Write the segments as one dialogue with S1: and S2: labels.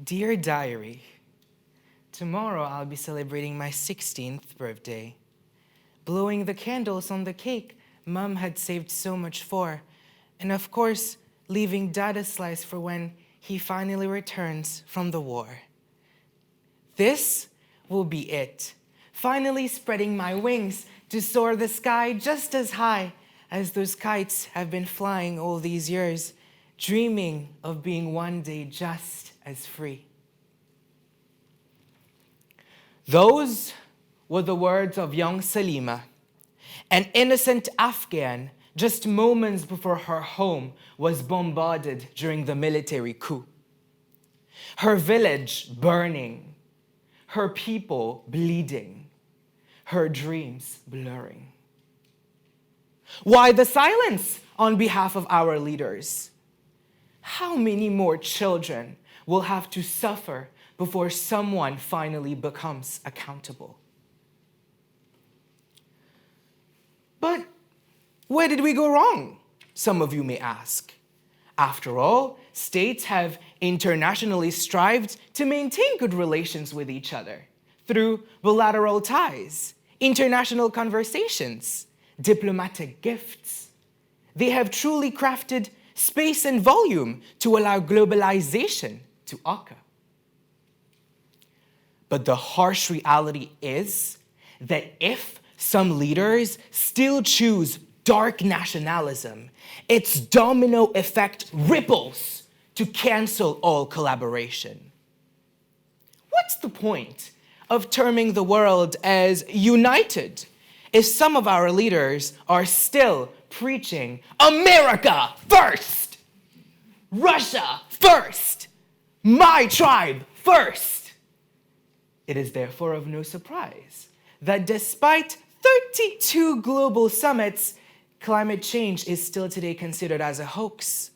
S1: Dear Diary, tomorrow I'll be celebrating my 16th birthday. Blowing the candles on the cake Mum had saved so much for, and of course, leaving Dad a slice for when he finally returns from the war. This will be it, finally spreading my wings to soar the sky just as high as those kites have been flying all these years, dreaming of being one day just as free. Those were the words of young Salima, an innocent Afghan just moments before her home was bombarded during the military coup. Her village burning, her people bleeding, her dreams blurring. Why the silence on behalf of our leaders? How many more children will have to suffer before someone finally becomes accountable? But where did we go wrong? Some of you may ask. After all, states have internationally strived to maintain good relations with each other through bilateral ties, international conversations, diplomatic gifts. They have truly crafted space and volume to allow globalization to occur. But the harsh reality is that if some leaders still choose dark nationalism, its domino effect ripples to cancel all collaboration. What's the point of terming the world as united if some of our leaders are still preaching America first, Russia first, my tribe first? It is therefore of no surprise that despite 32 global summits, climate change is still today considered as a hoax,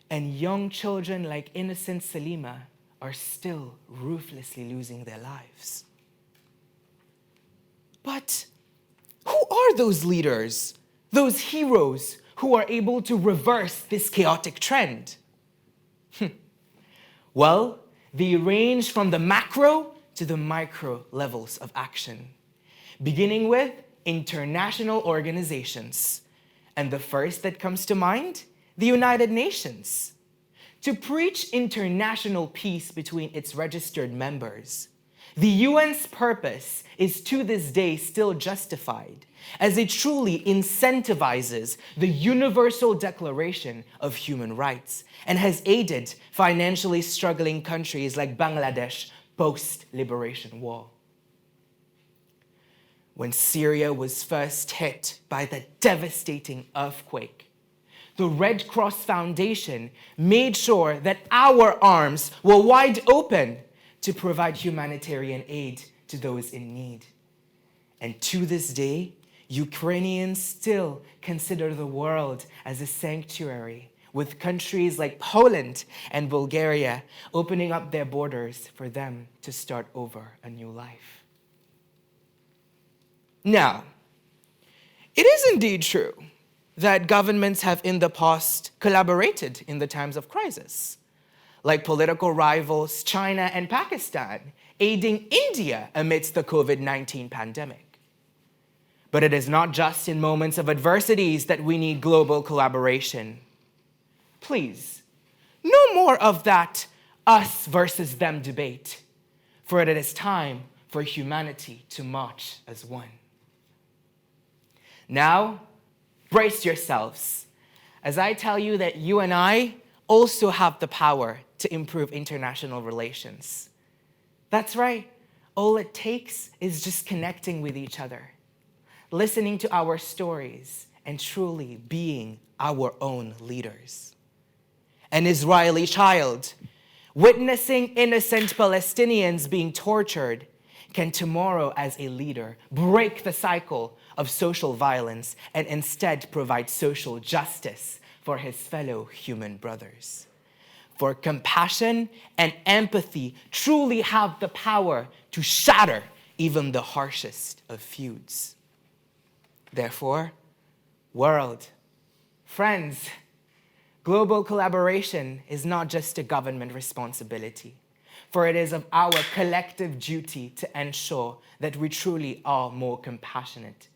S1: and young children like innocent Salima are still ruthlessly losing their lives. But who are those leaders, those heroes who are able to reverse this chaotic trend? Well, they range from the macro to the micro levels of action, beginning with international organizations. And the first that comes to mind, the United Nations. To preach international peace between its registered members, the UN's purpose is to this day still justified, as it truly incentivizes the Universal Declaration of Human Rights and has aided financially struggling countries like Bangladesh post-liberation war. When Syria was first hit by the devastating earthquake, the Red Cross Foundation made sure that our arms were wide open to provide humanitarian aid to those in need. And to this day, Ukrainians still consider the world as a sanctuary, with countries like Poland and Bulgaria opening up their borders for them to start over a new life. Now, it is indeed true that governments have in the past collaborated in the times of crisis, like political rivals China and Pakistan aiding India amidst the COVID-19 pandemic. But it is not just in moments of adversities that we need global collaboration. Please, no more of that us versus them debate, for it is time for humanity to march as one. Now, brace yourselves as I tell you that you and I also have the power to improve international relations. That's right. All it takes is just connecting with each other, listening to our stories, and truly being our own leaders. An Israeli child witnessing innocent Palestinians being tortured can tomorrow, as a leader, break the cycle of social violence and instead provide social justice for his fellow human brothers. For compassion and empathy truly have the power to shatter even the harshest of feuds. Therefore, world, friends, global collaboration is not just a government responsibility, For it is of our collective duty to ensure that we truly are more compassionate.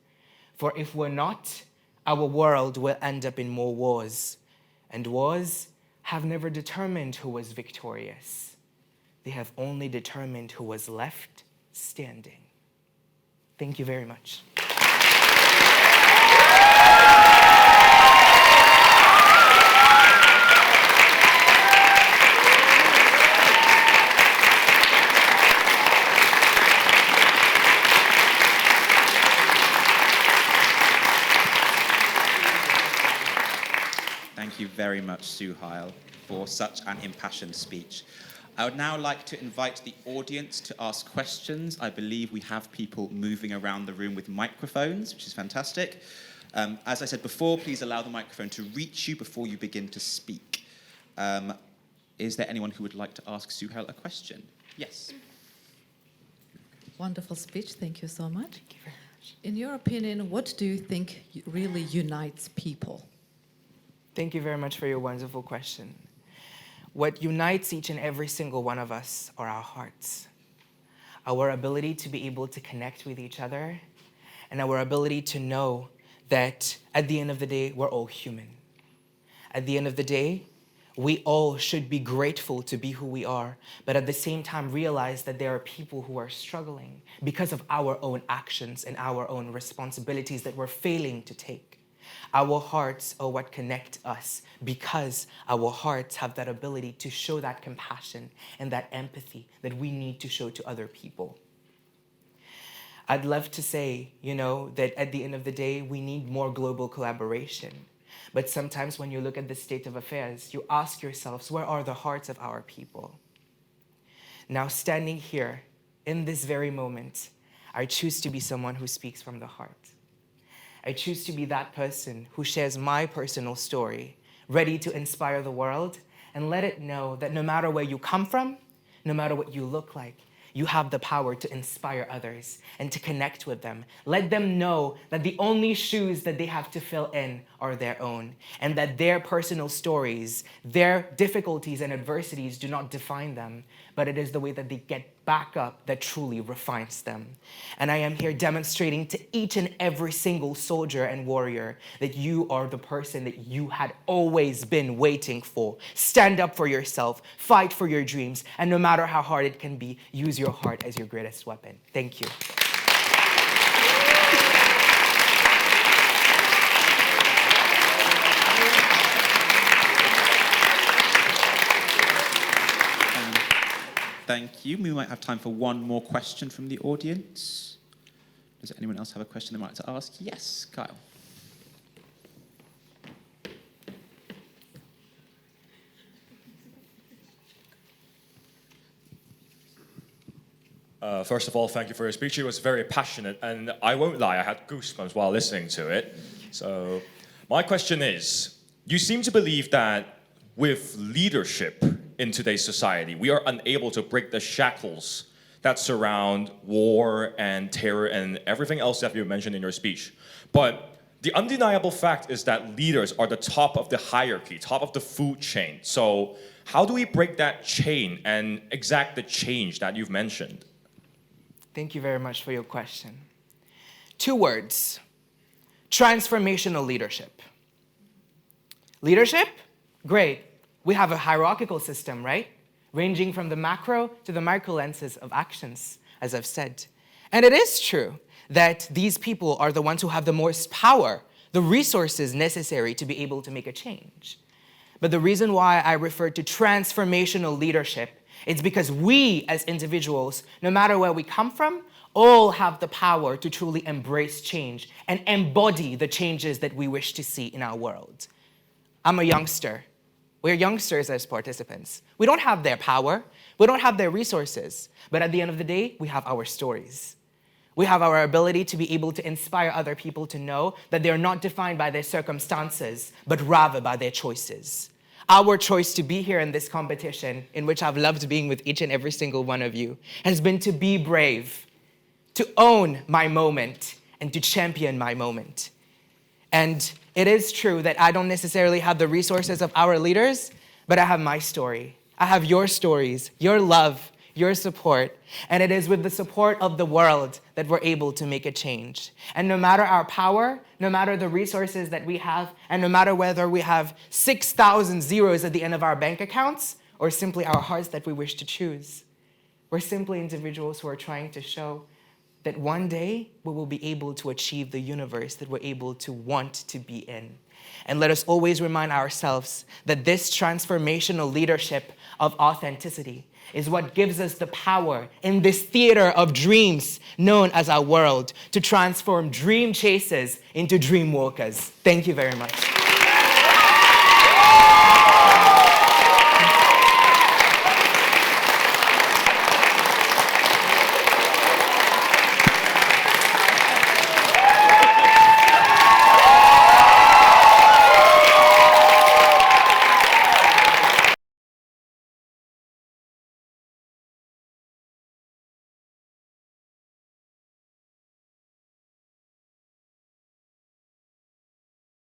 S1: For if we're not, our world will end up in more wars. And wars have never determined who was victorious. They have only determined who was left standing. Thank you very much.
S2: Thank you very much, Suhail, for such an impassioned speech. I would now like to invite the audience to ask questions. I believe we have people moving around the room with microphones, which is fantastic. As I said before, please allow the microphone to reach you before you begin to speak. Is there anyone who would like to ask Suhail a question? Yes.
S3: Wonderful speech. Thank you so much.
S1: Thank you very much.
S3: In your opinion, what do you think really unites people?
S1: Thank you very much for your wonderful question. What unites each and every single one of us are our hearts, our ability to be able to connect with each other, and our ability to know that at the end of the day, we're all human. At the end of the day, we all should be grateful to be who we are, but at the same time realize that there are people who are struggling because of our own actions and our own responsibilities that we're failing to take. Our hearts are what connect us because our hearts have that ability to show that compassion and that empathy that we need to show to other people. I'd love to say, that at the end of the day, we need more global collaboration. But sometimes when you look at the state of affairs, you ask yourselves, where are the hearts of our people? Now, standing here in this very moment, I choose to be someone who speaks from the heart. I choose to be that person who shares my personal story, ready to inspire the world and let it know that no matter where you come from, no matter what you look like, you have the power to inspire others and to connect with them. Let them know that the only shoes that they have to fill in are their own, and that their personal stories, their difficulties and adversities do not define them, but it is the way that they get back up that truly refines them. And I am here demonstrating to each and every single soldier and warrior that you are the person that you had always been waiting for. Stand up for yourself, fight for your dreams, and no matter how hard it can be, use your heart as your greatest weapon. Thank you.
S2: Thank you. We might have time for one more question from the audience. Does anyone else have a question they might like to ask? Yes, Kyle.
S4: First of all, thank you for your speech. It was very passionate, and I won't lie, I had goosebumps while listening to it. So, my question is, you seem to believe that with leadership in today's society, we are unable to break the shackles that surround war and terror and everything else that you mentioned in your speech. But the undeniable fact is that leaders are the top of the hierarchy, top of the food chain. So how do we break that chain and exact the change that you've mentioned?
S1: Thank you very much for your question. 2 words: transformational leadership. Leadership? Great. We have a hierarchical system, right? Ranging from the macro to the micro lenses of actions, as I've said. And it is true that these people are the ones who have the most power, the resources necessary to be able to make a change. But the reason why I refer to transformational leadership is because we as individuals, no matter where we come from, all have the power to truly embrace change and embody the changes that we wish to see in our world. I'm a youngster. We're youngsters as participants. We don't have their power. We don't have their resources. But at the end of the day, we have our stories. We have our ability to be able to inspire other people to know that they're not defined by their circumstances, but rather by their choices. Our choice to be here in this competition, in which I've loved being with each and every single one of you, has been to be brave, to own my moment, and to champion my moment. And it is true that I don't necessarily have the resources of our leaders, but I have my story. I have your stories, your love, your support, and it is with the support of the world that we're able to make a change. And no matter our power, no matter the resources that we have, and no matter whether we have 6,000 zeros at the end of our bank accounts, or simply our hearts that we wish to choose, we're simply individuals who are trying to show that one day we will be able to achieve the universe that we're able to want to be in. And let us always remind ourselves that this transformational leadership of authenticity is what gives us the power in this theater of dreams known as our world to transform dream chasers into dream walkers. Thank you very much.